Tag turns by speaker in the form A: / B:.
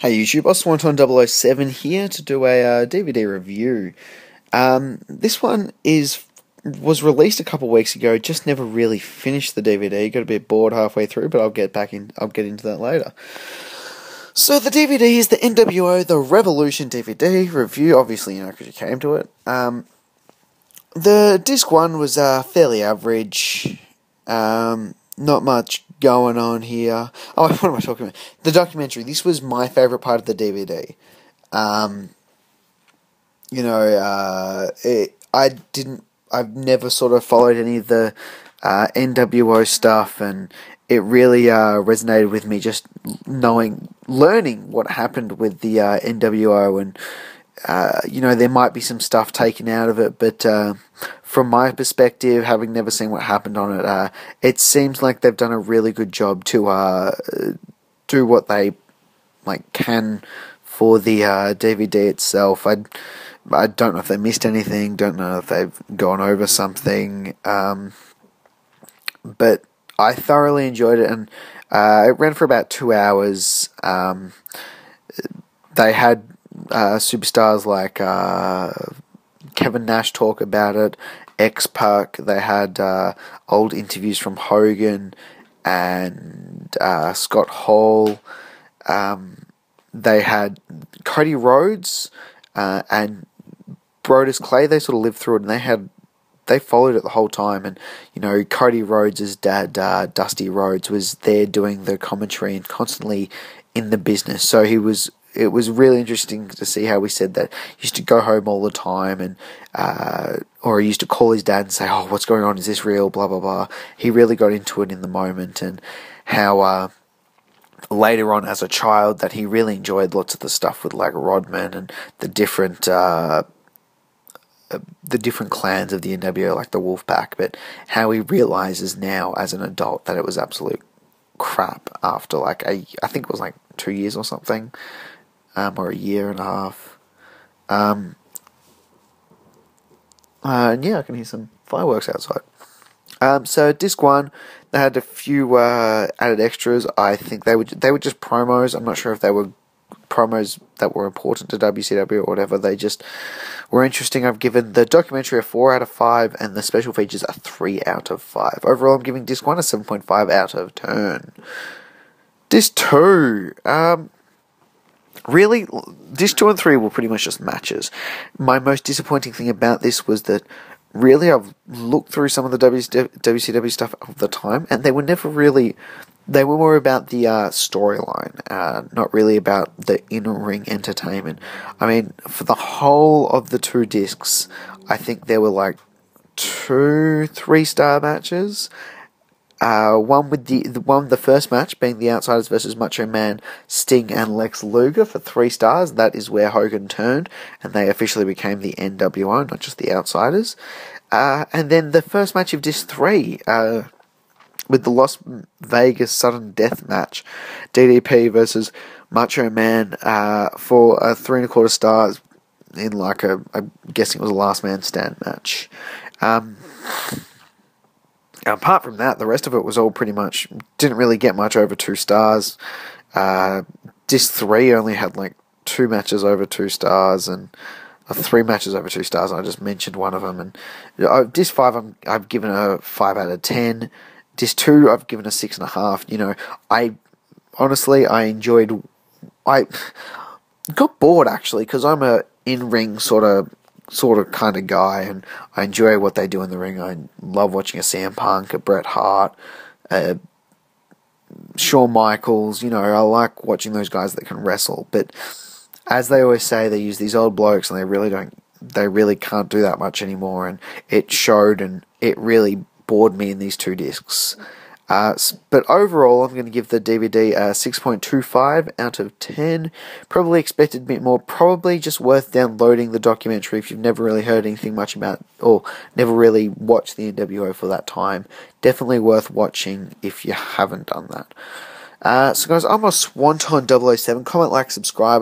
A: Hey YouTube, Swanton007 here to do a DVD review. This one was released a couple weeks ago. Just never really finished the DVD. Got a bit bored halfway through, but I'll get into that later. So the DVD is the NWO The Revolution DVD review. Obviously, you know, because you came to it. The disc one was fairly average. Not much going on here. Oh, what am I talking about? The documentary. This was my favourite part of the DVD. I've never sort of followed any of the NWO stuff, and it really resonated with me just learning what happened with the NWO, and there might be some stuff taken out of it, but from my perspective, having never seen what happened on it, it seems like they've done a really good job to do what they can for the DVD itself. I don't know if they missed anything, don't know if they've gone over something, but I thoroughly enjoyed it, and it ran for about 2 hours. They had superstars like Kevin Nash talk about it, X-Pac. They had old interviews from Hogan and Scott Hall. They had Cody Rhodes and Brodus Clay. They sort of lived through it, and they followed it the whole time. And Cody Rhodes' dad, Dusty Rhodes, was there doing the commentary and constantly in the business. So it was really interesting to see how he said that he used to go home all the time, and or he used to call his dad and say, "Oh, what's going on? Is this real?" Blah blah blah. He really got into it in the moment, and how later on as a child that he really enjoyed lots of the stuff with like Rodman and the different clans of the NWO, like the Wolfpack, but how he realizes now as an adult that it was absolute crap after I think it was 2 years or something. Or a year and a half. And yeah, I can hear some fireworks outside. So disc one, they had a few added extras. I think they were just promos. I'm not sure if they were promos that were important to WCW or whatever. They just were interesting. I've given the documentary a 4 out of 5, and the special features a 3 out of 5. Overall, I'm giving disc one a 7.5 out of 10. Disc two, really, disc 2 and 3 were pretty much just matches. My most disappointing thing about this was that really I've looked through some of the WCW stuff of the time, and they were never really, they were more about the storyline, not really about the in-ring entertainment. I mean, for the whole of the 2 discs, I think there were 2 3-star matches. One with the first match being the Outsiders versus Macho Man, Sting, and Lex Luger for 3 stars. That is where Hogan turned, and they officially became the NWO, not just the Outsiders. And then the first match of Disc 3, with the Las Vegas Sudden Death match, DDP versus Macho Man, for 3.25 stars in I'm guessing it was a last man stand match. Apart from that, the rest of it was all pretty much, didn't really get much over 2 stars. Disc 3 only had 2 matches over 2 stars, and 3 matches over 2 stars, and I just mentioned one of them. And Disc 5 I've given a 5 out of 10. Disc 2 I've given a 6.5. I got bored actually, because I'm a in-ring sort of kind of guy, and I enjoy what they do in the ring. I love watching a CM Punk, a Bret Hart, Shawn Michaels. I like watching those guys that can wrestle, but as they always say, they use these old blokes, and they really can't do that much anymore, and it showed, and it really bored me in these 2 discs. But overall, I'm going to give the DVD a 6.25 out of 10. Probably expected a bit more. Probably just worth downloading the documentary if you've never really heard anything much about, or never really watched the NWO for that time. Definitely worth watching if you haven't done that. So guys, I'm Swanton007. Comment, like, subscribe.